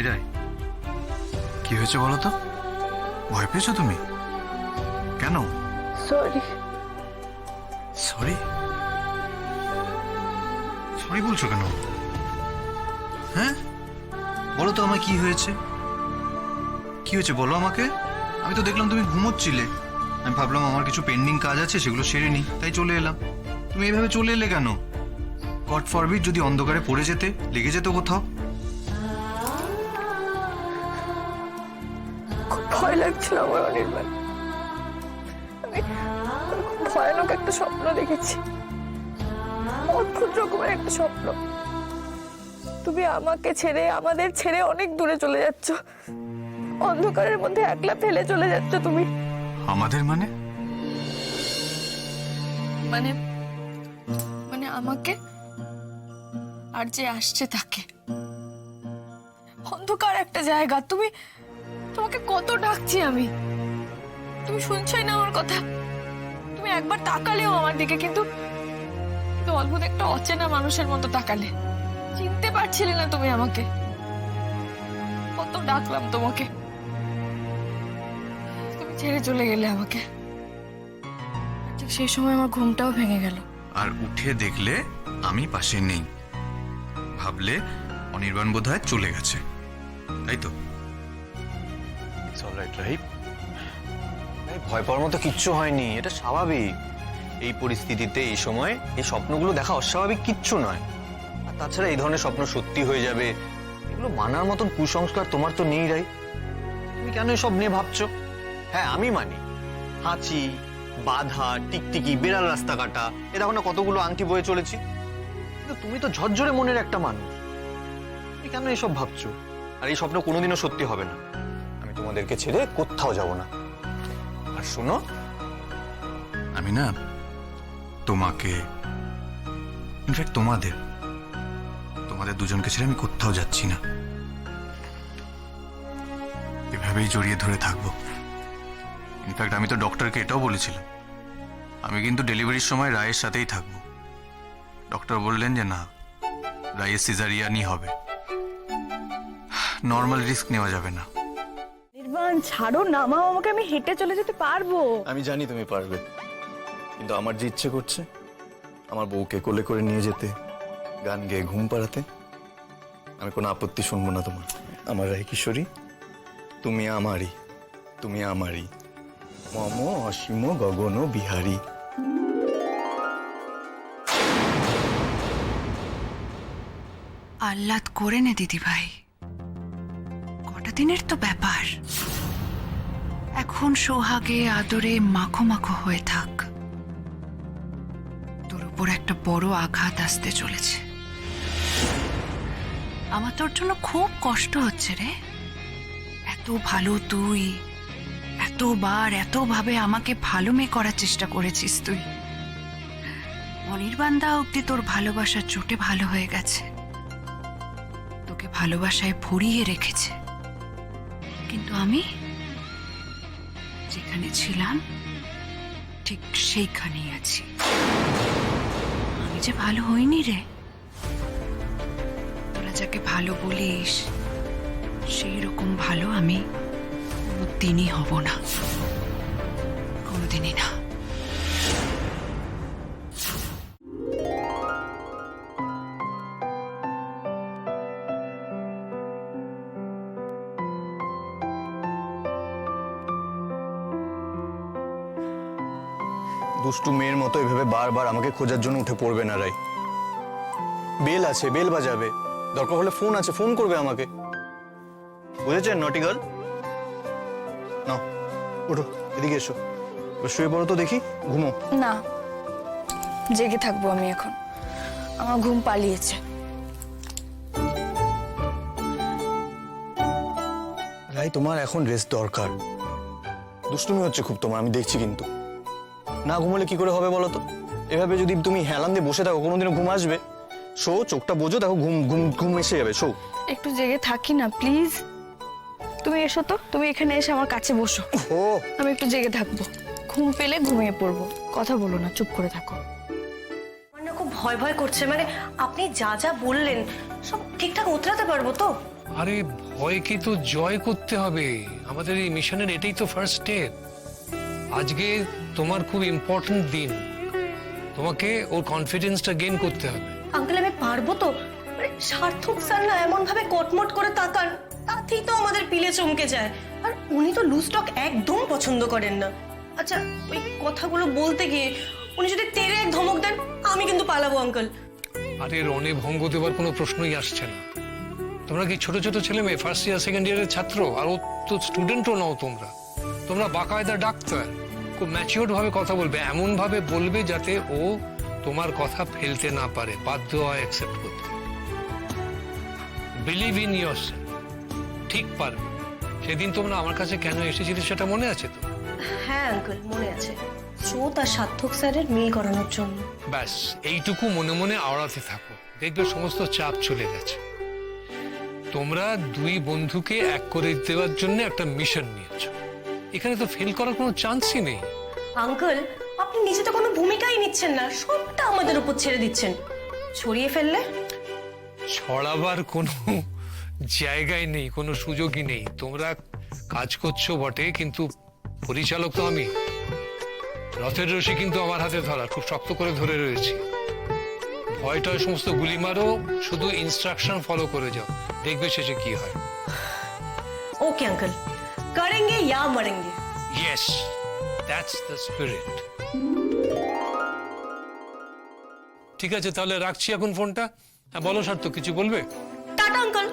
এটাই কি হয়েছে বলো তো? ভয় পেয়েছো তুমি? কেন? সরি। সরি? সরি বলছো কেন? হ্যাঁ বলো তো আমার কি হয়েছে? কি হয়েছে বলো আমাকে। আমি তো দেখলাম তুমি ঘুমোচ্ছিলে, আমি ভাবলাম আমার কিছু পেন্ডিং কাজ আছে সেগুলো সেরে নি, তাই চলে এলাম। তুমি এইভাবে চলে এলে কেন? গড ফরবিড যদি অন্ধকারে পড়ে যেতে, লেগে যেত কোথাও। খুব ভয় লাগছিল আমার অনির্বাণ। আমি খুব ভয়ানক একটা স্বপ্ন দেখেছি, অদ্ভুত রকমের একটা স্বপ্ন। তুমি আমাকে ছেড়ে, আমাদের ছেড়ে অনেক দূরে চলে যাচ্ছ, অন্ধকারের মধ্যে একলা ফেলে চলে যাচ্ছ তুমি। আমাদের মানে? মানে মানে আমাকে আর যে আসছে তাকে। অন্ধকার একটা জায়গা, তোমাকে কত ডাকছি আমি, তুমি শুনছই না আমার কথা। তুমি একবার তাকালেও আমার দিকে, কিন্তু অদ্ভুত একটা অচেনা মানুষের মতো তাকালে। চিনতে পারছিলে না তুমি আমাকে। কত ডাকলাম তোমাকে, তুমি ছেড়ে চলে গেলে আমাকে। ঠিক সেই সময় আমার ঘুমটাও ভেঙে গেল। আর উঠে দেখলে আমি পাশে নেই, ভাবলে অনির্বাণ বোধহয় চলে গেছে, তাই তো? ভয় পাওয়ার মতো কিচ্ছু হয়নি, এটা স্বাভাবিক। এই পরিস্থিতিতে এই সময় এই স্বপ্নগুলো দেখা অস্বাভাবিক কিচ্ছু নয়। আর তাছাড়া এই ধরনের স্বপ্ন সত্যি হয়ে যাবে এগুলো মানার মতন কুসংস্কার তোমার তো নেই রাই। তুমি কেন এসব নিয়ে ভাবছো? হ্যাঁ আমি মানি, হাঁচি, বাধা, টিকটিকি, বেড়াল রাস্তা কাটা, এ দেখো না কতগুলো আংটি বয়ে চলেছি। কিন্তু তুমি তো ঝরঝরে মনের একটা মানুষ, তুমি কেন এসব ভাবছো? আর এই স্বপ্ন কোনোদিনও সত্যি হবে না। আমি তোমাদেরকে ছেড়ে কোথাও যাব না। আর শোনো, আমি না তোমাকে, ইনফ্যাক্ট তোমাদের দুজনকে ছেড়ে আমি কোথাও যাচ্ছি না। এভাবেই জড়িয়ে ধরে থাকবো। ইনফ্যাক্ট আমি তো ডক্টরকে এটাও বলেছিলাম, আমি কিন্তু ডেলিভারির সময় রায়ের সাথেই থাকবো। ডক্টর বললেন যে না, রায়ের সিজারিয়ানই হবে, নর্মাল রিস্ক নেওয়া যাবে না। নির্বাণ ছাড়ো, নামাও আমাকে, আমি হেঁটে চলে যেতে পারবো। আমি জানি তুমি পারবে, কিন্তু আমার যে ইচ্ছে করছে আমার বউকে কোলে করে নিয়ে যেতে, গান গেয়ে ঘুম পাড়াতে, আমি কোনো আপত্তি শুনবো না তোমার। আমার রায় কিশোরী, তুমি আমারই, তুমি আমারই, মম অসীম গগন বিহারী। আহ্লাদ করে নে দিদি ভাই, কটা দিনের তো ব্যাপার। এখন সোহাগে আদরে মাখো মাখো হয়ে থাক। তোর উপর একটা বড় আঘাত আসতে চলেছে। আমার তোর জন্য খুব কষ্ট হচ্ছে রে। এত ভালো তুই, এতবার এতভাবে আমাকে ভালো মেয়ে করার চেষ্টা করেছিস তুই। অনির্বাণদা অব্দি তোর ভালোবাসার চোটে ভালো হয়ে গেছে, তোকে ভালোবাসায় ভরিয়ে রেখেছে। কিন্তু আমি যেখানে ছিলাম ঠিক সেইখানেই আছি। আমি যে ভালো হইনি রে। তোরা যাকে ভালো বলিস সেই রকম ভালো আমি কোনোদিনই হব না, কোনোদিনই না। দুষ্টু মেয়ের মতো এভাবে বারবার আমাকে খোঁজার জন্য উঠে পড়বে না রাই। বেল আছে, বেল বাজাবে, দরকার হলে ফোন আছে, ফোন করবে আমাকে। বুঝেছেন নটি গার্ল? না, ওঠো, এদিকে এসো, শুয়ে পড়ো তো দেখি, ঘুমো। না, জেগে থাকবো আমি এখন, আমার ঘুম পালিয়েছে। রাই তোমার এখন রেস্ট দরকার। দুষ্টুমি হচ্ছে খুব তোমার, আমি দেখছি। কিন্তু না ঘুমোলে কি করে হবে বলো তো? এভাবে যদি তুমি হেলান দিয়ে বসে থাকো কোনোদিনও ঘুম আসবে? শো, চোখটা বোঝো, দেখো ঘুম ঘুম ঘুম এসে যাবে। শো, একটু জেগে থাকি না প্লিজ। তুমি এসো তো, তুমি এখানে এসে আমার কাছে বসো। ও আমি একটু জেগে থাকবো, ঘুম পেলে ঘুমিয়ে পড়বো। কথা বলো না, চুপ করে থাকো। আমার না খুব ভয় ভয় করছে। মানে আপনি যা যা বললেন সব ঠিকঠাক উতরাতে পারবো তো? আরে ভয়কে তো জয় করতে হবে, আমাদের এই মিশনের এটাই তো ফার্স্ট স্টেপ। আজকে তোমার খুব ইম্পর্টেন্ট দিন, তোমাকে ওর কনফিডেন্সটা গেইন করতে হবে। আঙ্কেল আমি পারবো তো? মানে সার্থক স্যার না এমন ভাবে কটমট করে তাকান, তাতেই তো আমাদের পিলে চমকে যায়। আর উনি তো লুজ টক একদম পছন্দ করেন না। আচ্ছা ওই কথাগুলো বলতে গিয়ে উনি যদি তেরে এক ধমক দেন, আমি কিন্তু পালাবো আঙ্কেল। আরে রণে ভঙ্গ দেওয়ার কোনো প্রশ্নই আসছে না। তোমরা কি ছোট ছোট ছেলে মেয়ে, ফার্স্ট ইয়ার সেকেন্ড ইয়ারের ছাত্র? আর ও তো স্টুডেন্টও নাও তোমরা। তোমরা বাকায়দা ডাক্তার, খুব ম্যাচিওর ভাবে কথা বলবে, এমন ভাবে বলবে যাতে ও তোমার কথা ফেলতে না পারে, বাধ্য হয় অ্যাকসেপ্ট করতে। বিলিভ ইন ইয়োরসেলফ, ঠিক পারবে। সেদিন তোমরা আমার কাছে কেন এসেছিলে সেটা মনে আছে তো? হ্যাঁ আঙ্কেল মনে আছে, স্রোত আর সার্থক স্যারের মিল করানোর জন্য। ব্যাস এইটুকু মনে মনে আওড়াতে থাকো, দেখবে সমস্ত চাপ চলে গেছে। তোমরা দুই বন্ধুকে এক করে দেওয়ার জন্য একটা মিশন নিয়েছো, এখানে তো ফেল করার কোনো চান্সই নেই। আঙ্কেল আপনি নিজে তো কোনো ভূমিকাই নিচ্ছেন না, সবটা আমাদের উপর ছেড়ে দিচ্ছেন। ছড়িয়ে ফেললে? ছড়াবার কোনো জায়গায় নেই, কোনো সুযোগই নেই। তোমরা কাজ করছো বটে, কিন্তু পরিচালক তো আমি। রথের রশি কিন্তু আমার হাতে ধরা, খুব শক্ত করে ধরে রয়েছি। ভয়টা সমস্ত গুলি মারো, শুধু ইনস্ট্রাকশন ফলো করে যাও, দেখবে শেষে কি হয়। ওকে আঙ্কেল, করেঙ্গে ইয়া মরেঙ্গে। Yes, that's the spirit. ঠিক আছে তাহলে রাখছি এখন ফোনটা। হ্যাঁ বলো সার্থক, কিছু বলবে? Tata uncle.